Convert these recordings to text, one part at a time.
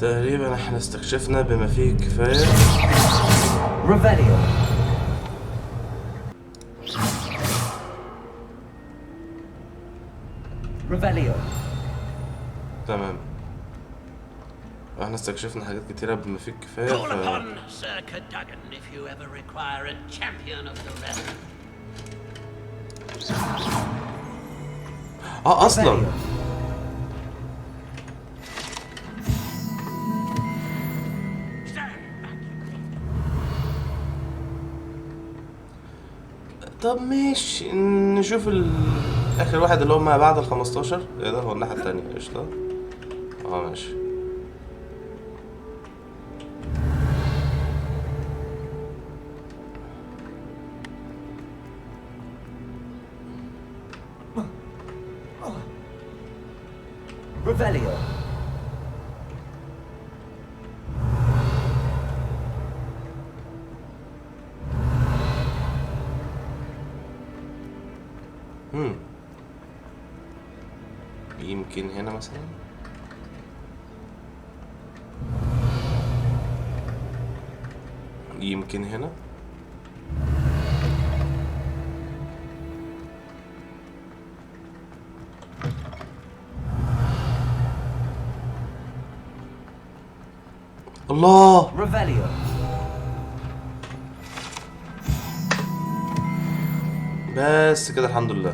تقريبا احنا استكشفنا بما فيه الكفاية. ريفيليو. ريفيليو. تمام، احنا استكشفنا حاجات كتيرة بما فيه الكفاية. Call upon Sir Cadogan if you ever require a champion of the realm. اصلا طب ماشي، نشوف اخر واحد اللي هو ما بعد ال15. ايه ده؟ هو الناحية التانية. قشطة. ماشي. ريفيليو. يمكن هنا مثلا. يمكن هنا. الله. ريفيليو. بس كده الحمد لله.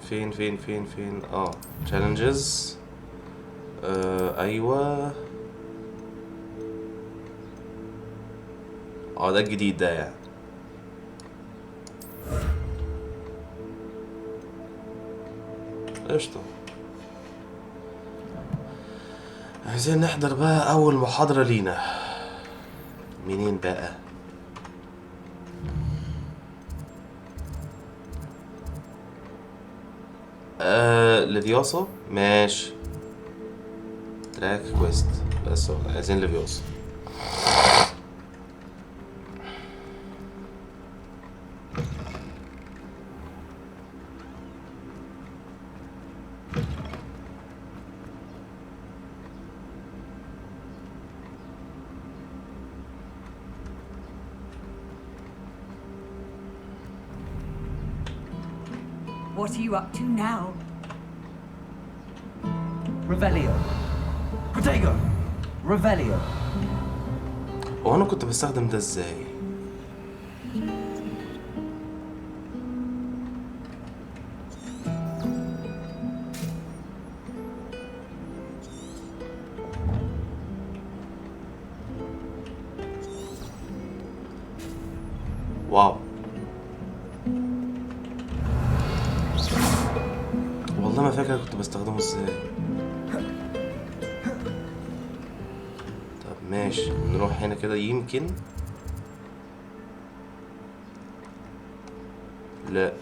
فين فين فين فين؟ challenges. ايوه. ده الجديد ده يعني. قشطة. عايزين نحضر بقى اول محاضرة لينا. منين بقى؟ لفيوسا. ماشي. تراك كويست. بس عايزين لفيوسا. What are you up to now? ريفيليو. بوتيجو. ريفيليو. هو انا كنت بستخدم ده ازاي؟ واو. والله ما فاكر كنت بستخدمه ازاي. طب ماشي، نروح هنا كده يمكن. لا.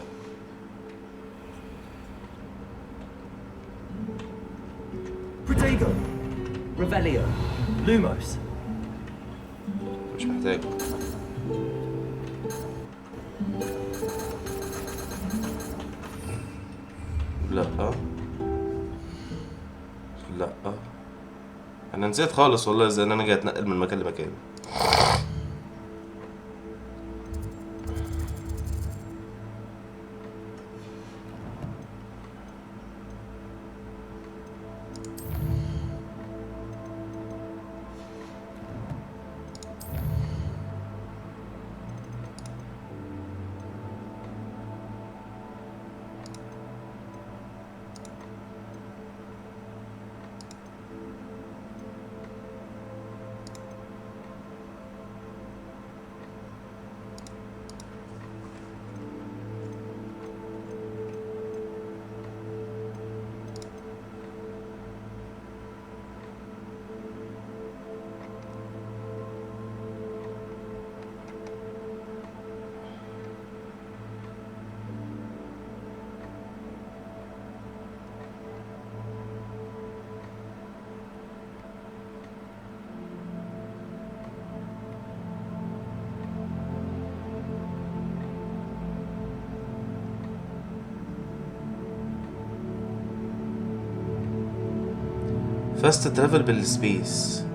بوتيجو. ريفيليو. لوموس. مش محتاج. لا لا، انا نسيت خالص والله ازاي ان انا جاي اتنقل من مكان لمكان. فاست ترافل بالسبيس.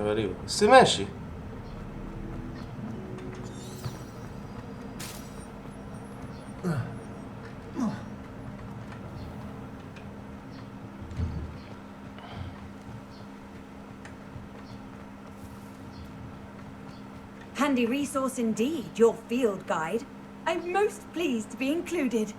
غريبة بس ماشي. Handy resource indeed, your field guide. I'm most pleased to be included.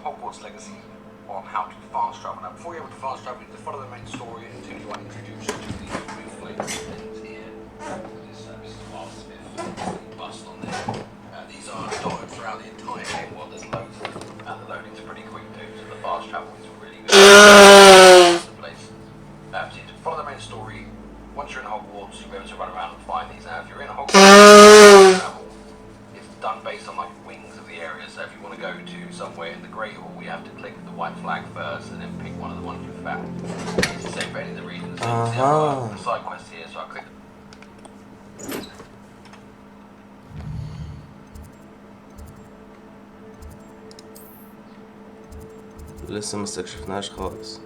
Hogwarts Legacy on how to fast travel. Now, before you're able to fast travel, you have to follow the main story until you want to introduce you to these new flavors things here. This is Fast Smith bust on there. These are dotted throughout the entire game while there's loads of them. The loading's pretty quick too, so the fast travel is really good. So you have to follow the main story. Once you're in Hogwarts, you'll be able to run around and find these. Now, if you're in Hogwarts, travel, it's done based on like wings of the area. So if you want to go to somewhere in the Great Hall, you have to click the white flag first and then pick one of the ones you've found. It's the same for any of the regions. So I've got a side quest here, so I click. لسه ما استكشفناش خالص.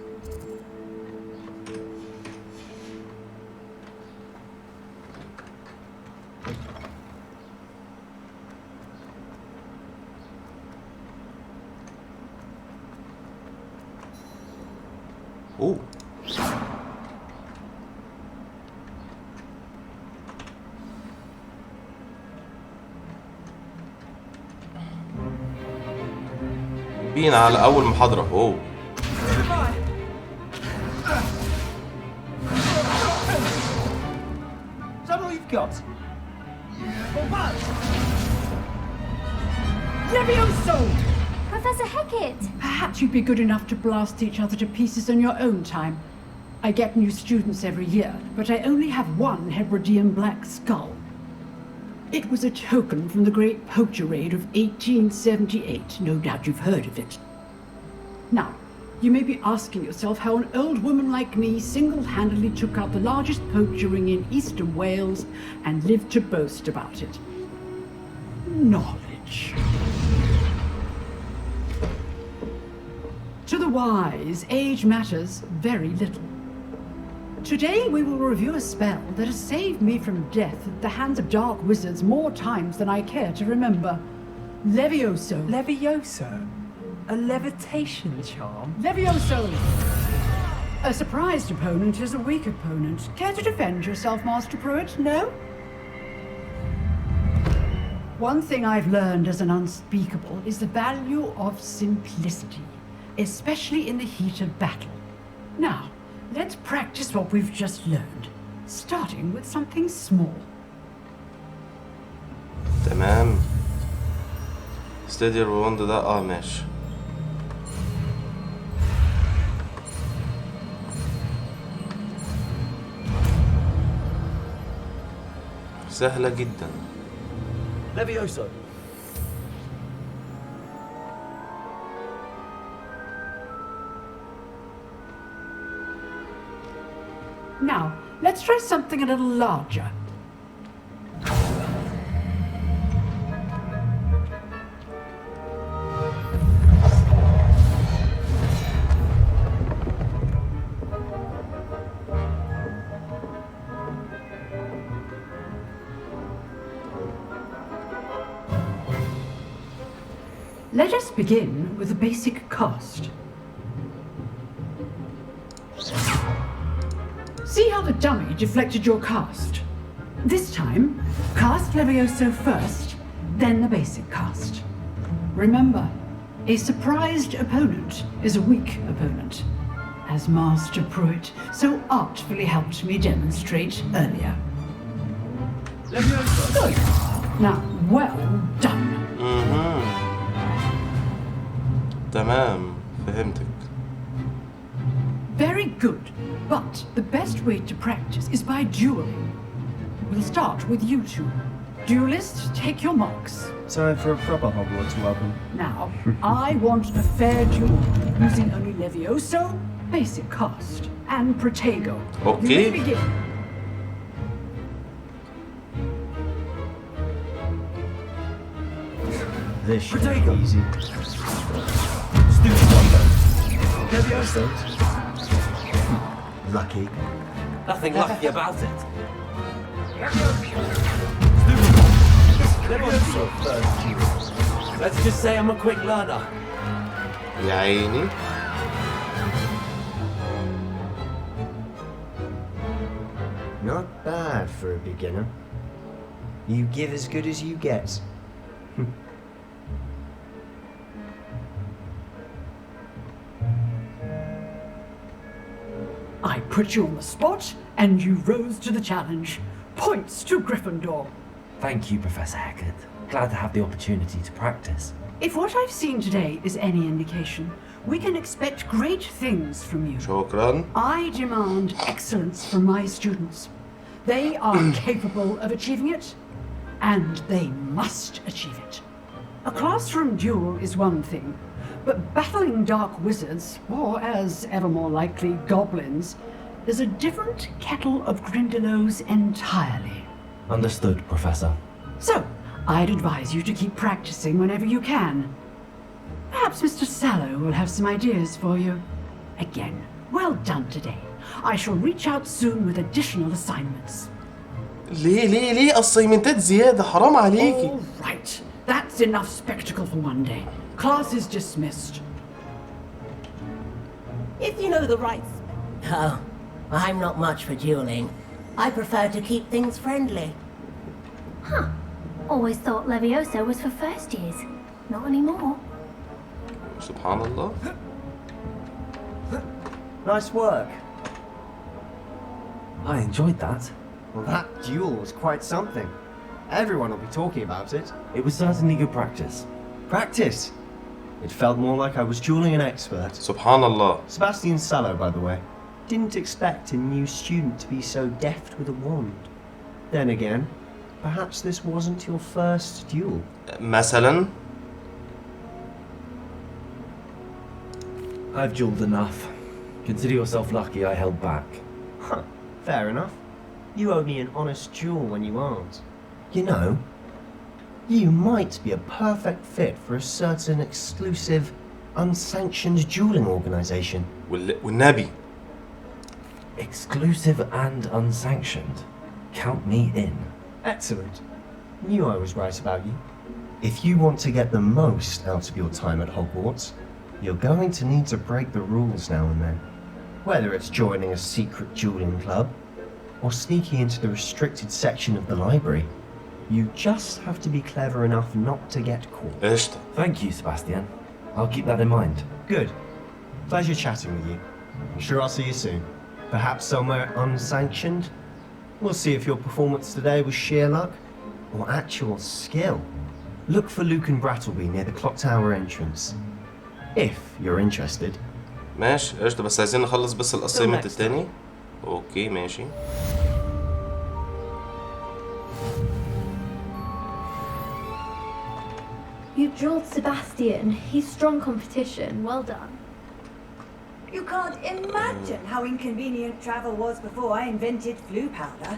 اوه بينا على اول محاضرة. اوه Is that all you've got? For what? Levioso! Professor Hecat! Perhaps you'd be good enough to blast each other to pieces in your own time. I get new students every year, but I only have one Hebridean black skull. It was a token from the Great Poacher Raid of 1878. No doubt you've heard of it. Now, you may be asking yourself how an old woman like me single-handedly took out the largest poacher ring in eastern Wales and lived to boast about it. Knowledge. To the wise, age matters very little. Today we will review a spell that has saved me from death at the hands of dark wizards more times than I care to remember. Levioso. Levioso? A levitation charm? Levioso! A surprised opponent is a weak opponent. Care to defend yourself, Master Pruitt? No? One thing I've learned as an unspeakable is the value of simplicity, especially in the heat of battle. Now, let's practice what we've just learned, starting with something small. تمام. ستيدي الروند ده ماشي. سهلة جدا. Levioso! Now, let's try something a little larger. Let us begin with the basic cast. See how the dummy deflected your cast? This time, cast Levioso first, then the basic cast. Remember, a surprised opponent is a weak opponent, as Master Pruitt so artfully helped me demonstrate earlier. Good. Now, well done. تمام فهمتك. Very good, but the best way to practice is by dueling. We'll start with you two. Duelists, take your marks. Time for a proper Hogwarts welcome. Now, I want a fair duel, using only Levioso, basic cast, and Protego. Okay. You may begin. This should be easy. Levioso. Lucky. Nothing lucky about it. Levioso first. Let's just say I'm a quick learner. يا عيني. Not bad for a beginner. You give as good as you get. I put you on the spot, and you rose to the challenge. Points to Gryffindor. Thank you, Professor Hackett. Glad to have the opportunity to practice. If what I've seen today is any indication, we can expect great things from you. شكرا. I demand excellence from my students. They are capable of achieving it, and they must achieve it. A classroom duel is one thing, but battling dark wizards, or as ever more likely, goblins, is a different kettle of Grindylows entirely. Understood, Professor. So, I'd advise you to keep practicing whenever you can. Perhaps Mr. Sallow will have some ideas for you. Again, well done today. I shall reach out soon with additional assignments. ليه أصيمنتات زيادة حرام عليكي. All right, that's enough spectacle for one day. Class is dismissed. If you know the rights. Oh, I'm not much for dueling. I prefer to keep things friendly. Huh. Always thought Levioso was for first years. Not anymore. سبحان الله. Nice work. I enjoyed that. Well, that duel was quite something. Everyone will be talking about it. It was certainly good practice. Practice. It felt more like I was dueling an expert. سبحان الله. Sebastian Sallow, by the way. Didn't expect a new student to be so deft with a wand. Then again, perhaps this wasn't your first duel. مثلا. I've dueled enough. Consider yourself lucky I held back. Huh, fair enough. You owe me an honest duel when you aren't. You know, you might be a perfect fit for a certain exclusive, unsanctioned dueling organization. والنبي. Exclusive and unsanctioned. Count me in. Excellent. Knew I was right about you. If you want to get the most out of your time at Hogwarts, you're going to need to break the rules now and then. Whether it's joining a secret dueling club, or sneaking into the restricted section of the library, you just have to be clever enough not to get caught. قشطة. Thank you, Sebastian. I'll keep that in mind. Good. Pleasure chatting with you. I'm sure I'll see you soon. Perhaps somewhere unsanctioned? We'll see if your performance today was sheer luck or actual skill. Look for Luke and Brattleby near the clock tower entrance. If you're interested. ماشي قشطة بس عايزين نخلص بس الأسايمنت التاني. اوكي ماشي. You drilled Sebastian. He's strong competition. Well done. You can't imagine how inconvenient travel was before I invented flu powder.